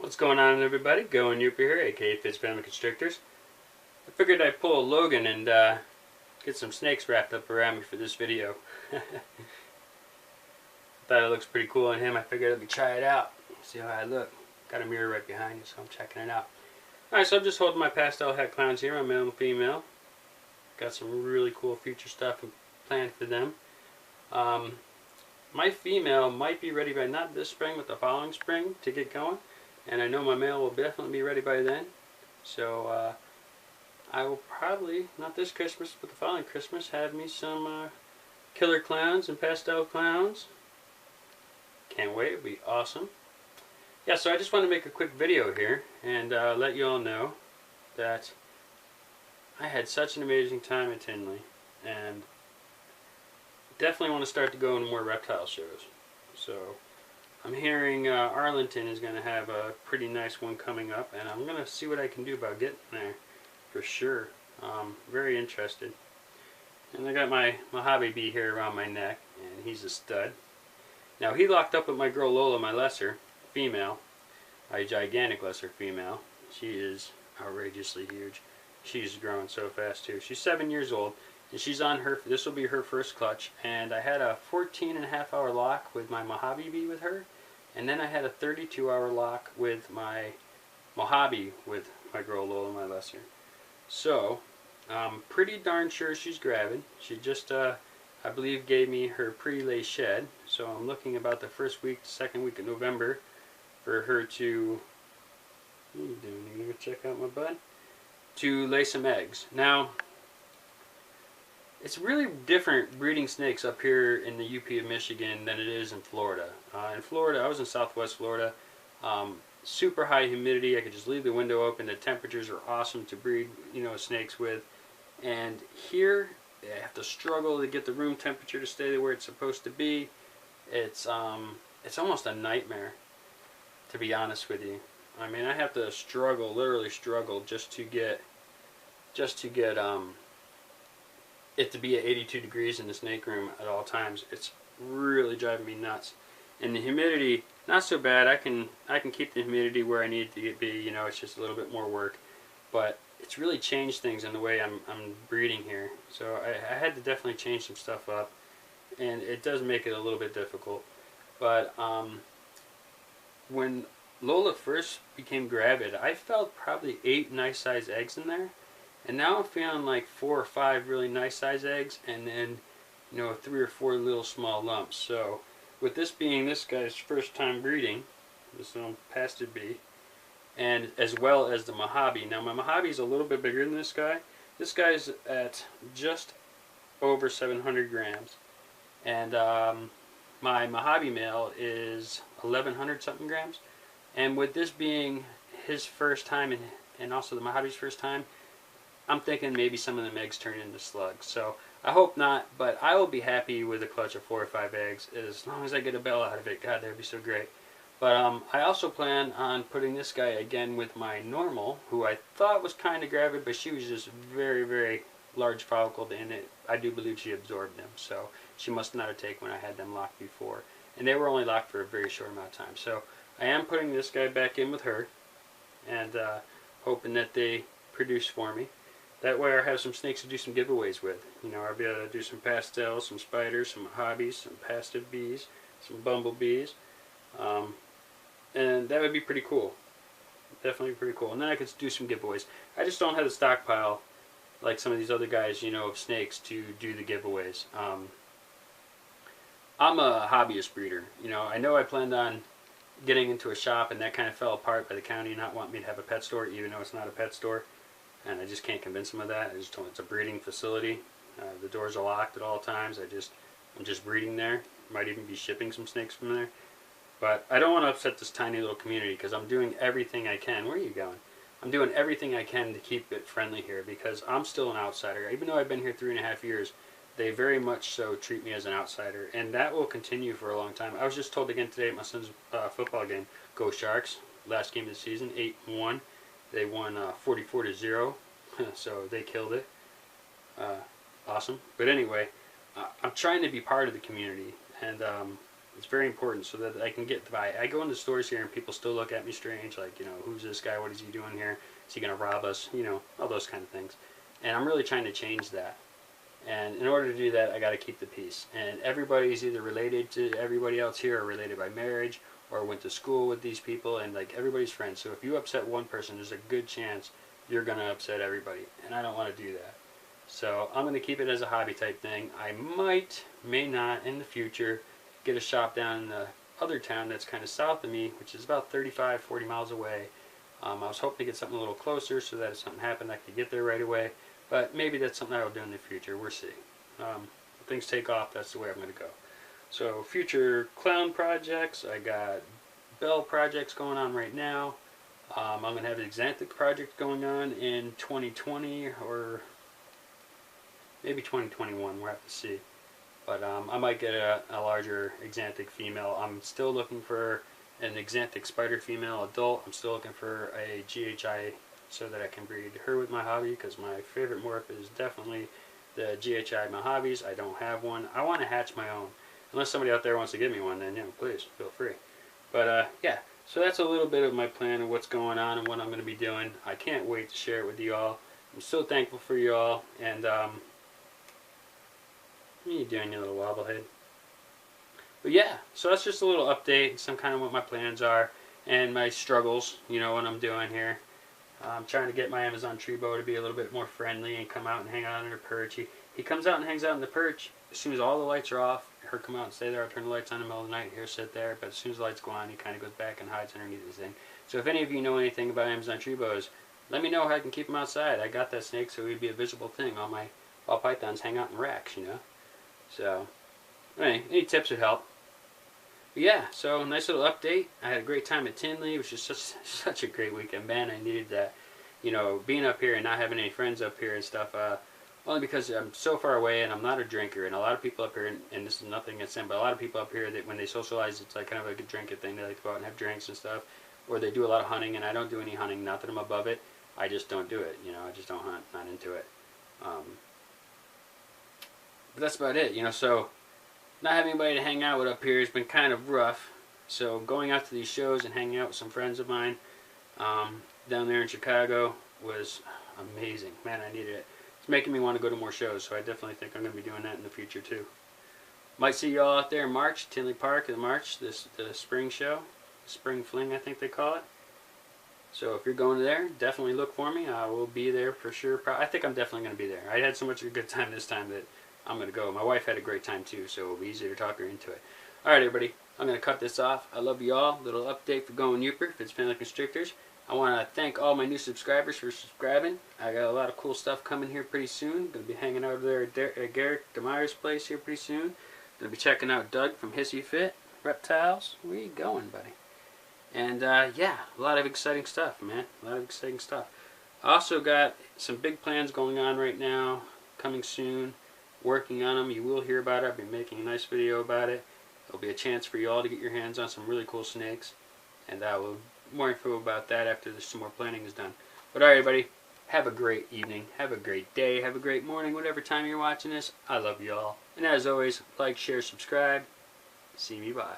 What's going on, everybody? Going Yooper here, aka Fitz Family Constrictors. I figured I'd pull a Logan and get some snakes wrapped up around me for this video. Thought it looks pretty cool on him. I figured let me try it out, see how I look. Got a mirror right behind you, so I'm checking it out. Alright, so I'm just holding my pastel het clowns here, my male and female. Got some really cool future stuff planned for them. My female might be ready by not this spring, but the following spring to get going. And I know my male will definitely be ready by then. So I will probably, not this Christmas, but the following Christmas, have me some killer clowns and pastel clowns. Can't wait, it'll be awesome. Yeah, so I just want to make a quick video here and let you all know that I had such an amazing time at Tinley, and definitely want to start to go into more reptile shows. So I'm hearing Arlington is going to have a pretty nice one coming up, and I'm going to see what I can do about getting there for sure. Very interested. And I got my Mojave bee here around my neck, and he's a stud. Now he locked up with my girl Lola, my lesser female, a gigantic lesser female. She is outrageously huge. She's growing so fast too. She's 7 years old, and she's on her, this will be her first clutch. And I had a 14.5-hour lock with my Mojave bee with her, and then I had a 32-hour lock with my Mojave with my girl Lola, my lesser. So I'm pretty darn sure she's gravid. She just I believe gave me her pre-lay shed, so I'm looking about the first week, second week of November for her to, what are you doing? You gonna go check out my bud? To lay some eggs. Now, it's really different breeding snakes up here in the UP of Michigan than it is in Florida. In Florida, I was in Southwest Florida, super high humidity. I could just leave the window open. The temperatures are awesome to breed, snakes with. And here, I have to struggle to get the room temperature to stay where it's supposed to be. It's almost a nightmare, to be honest with you. I mean, I have to struggle, literally struggle, just to get it to be at 82 degrees in the snake room at all times. It's really driving me nuts. And the humidity, not so bad. I can keep the humidity where I need it to be. It's just a little bit more work, but it's really changed things in the way I'm breeding here. So I had to definitely change some stuff up, and it does make it a little bit difficult. But when Lola first became gravid, I felt probably 8 nice size eggs in there, and now I'm feeling like 4 or 5 really nice size eggs, and then 3 or 4 little small lumps. So with this being this guy's first time breeding, this little pasted bee, and as well as the Mojave. Now my Mojave is a little bit bigger than this guy. This guy's at just over 700 grams, and my Mojave male is 1100 something grams. And with this being his first time and also the Mojave's first time, I'm thinking maybe some of the eggs turn into slugs. So I hope not, but I will be happy with a clutch of 4 or 5 eggs as long as I get a bell out of it. God, that would be so great. But I also plan on putting this guy again with my normal, who I thought was kind of gravid, but she was just very, very large follicled, and I do believe she absorbed them. So she must not have taken when I had them locked before. And they were only locked for a very short amount of time. So I am putting this guy back in with her, and hoping that they produce for me. That way I have some snakes to do some giveaways with. I'll be able to do some pastels, some spiders, some Mojaves, some pastel bees, some bumblebees. And that would be pretty cool. Definitely pretty cool. And then I could do some giveaways. I just don't have the stockpile like some of these other guys, of snakes to do the giveaways. I'm a hobbyist breeder. I know I planned on getting into a shop, and that kind of fell apart by the county not wanting me to have a pet store, even though it's not a pet store. And I just can't convince them of that. I just told them it's a breeding facility. The doors are locked at all times. I'm just breeding there. Might even be shipping some snakes from there. But I don't want to upset this tiny little community, because I'm doing everything I can. Where are you going? I'm doing everything I can to keep it friendly here, because I'm still an outsider. Even though I've been here 3.5 years, they very much so treat me as an outsider, and that will continue for a long time. I was just told again today at my son's football game, go Sharks. Last game of the season, 8-1. They won 44-0, so they killed it. Awesome. But anyway, I'm trying to be part of the community, and It's very important so that I can get by. I go into stores here and people still look at me strange, like, you know, who's this guy? What is he doing here? Is he going to rob us? You know, all those kind of things. And I'm really trying to change that. And in order to do that, I got to keep the peace. And everybody's either related to everybody else here, or related by marriage, or went to school with these people, and like everybody's friends. So if you upset one person, there's a good chance you're going to upset everybody. And I don't want to do that. So I'm going to keep it as a hobby type thing. I may not in the future get a shop down in the other town that's kind of south of me, which is about 35, 40 miles away. I was hoping to get something a little closer so that if something happened I could get there right away. But maybe that's something I will do in the future. We'll see. If things take off, that's the way I'm going to go. So future clown projects, I got bell projects going on right now. I'm going to have an Xanthic project going on in 2020 or maybe 2021. We'll have to see. But I might get a larger Xanthic female. I'm still looking for an Xanthic spider female adult. I'm still looking for a GHI so that I can breed her with my hobby, because my favorite morph is definitely the GHI Mojaves. I don't have one. I want to hatch my own. Unless somebody out there wants to give me one, then, you know, please, feel free. But, yeah, so that's a little bit of my plan of what's going on and what I'm going to be doing. I can't wait to share it with you all. I'm so thankful for you all, and, what are you doing, you little wobblehead? But yeah, so that's just a little update, some kind of what my plans are, and my struggles, you know, what I'm doing here. I'm trying to get my Amazon Trebo to be a little bit more friendly and come out and hang out on her perch. He comes out and hangs out in the perch as soon as all the lights are off. Her come out and stay there. I'll turn the lights on in the middle of the night. Here, sit there. But as soon as the lights go on, he kind of goes back and hides underneath his thing. So if any of you know anything about Amazon Trebos, let me know how I can keep them outside. I got that snake so he'd be a visible thing. All my ball pythons hang out in racks, you know. So, anyway, any tips would help. But yeah, so nice little update. I had a great time at Tinley, which is such a great weekend. Man, I needed that. You know, being up here and not having any friends up here and stuff, only because I'm so far away and I'm not a drinker. And a lot of people up here, and this is nothing against them, but a lot of people up here, that when they socialize, it's like kind of like a drinking thing. They like to go out and have drinks and stuff. Or they do a lot of hunting, and I don't do any hunting. Not that I'm above it. I just don't do it. You know, I just don't hunt. Not into it. But that's about it, you know. So not having anybody to hang out with up here has been kind of rough. So going out to these shows and hanging out with some friends of mine down there in Chicago was amazing. Man, I needed it. It's making me want to go to more shows, so I definitely think I'm going to be doing that in the future too. Might see you all out there in March, Tinley Park in March, the spring show. Spring Fling, I think they call it. So if you're going there, definitely look for me. I will be there for sure. I think I'm definitely going to be there. I had so much of a good time this time that I'm going to go. My wife had a great time too, so it'll be easier to talk her into it. Alright everybody, I'm going to cut this off. I love you all. Little update for going Yooper if it's Family Constrictors. I want to thank all my new subscribers for subscribing. I got a lot of cool stuff coming here pretty soon. Going to be hanging out there at Garrett DeMeyer's place here pretty soon. Going to be checking out Doug from Hissy Fit Reptiles. Where you going, buddy? And yeah, a lot of exciting stuff, man. A lot of exciting stuff. I also got some big plans going on right now, coming soon. Working on them. You will hear about it. I'll be making a nice video about it. There'll be a chance for you all to get your hands on some really cool snakes. And I will more info about that after some more planning is done. But alright everybody, have a great evening, have a great day, have a great morning, whatever time you're watching this. I love you all. And as always, like, share, subscribe. See me, bye.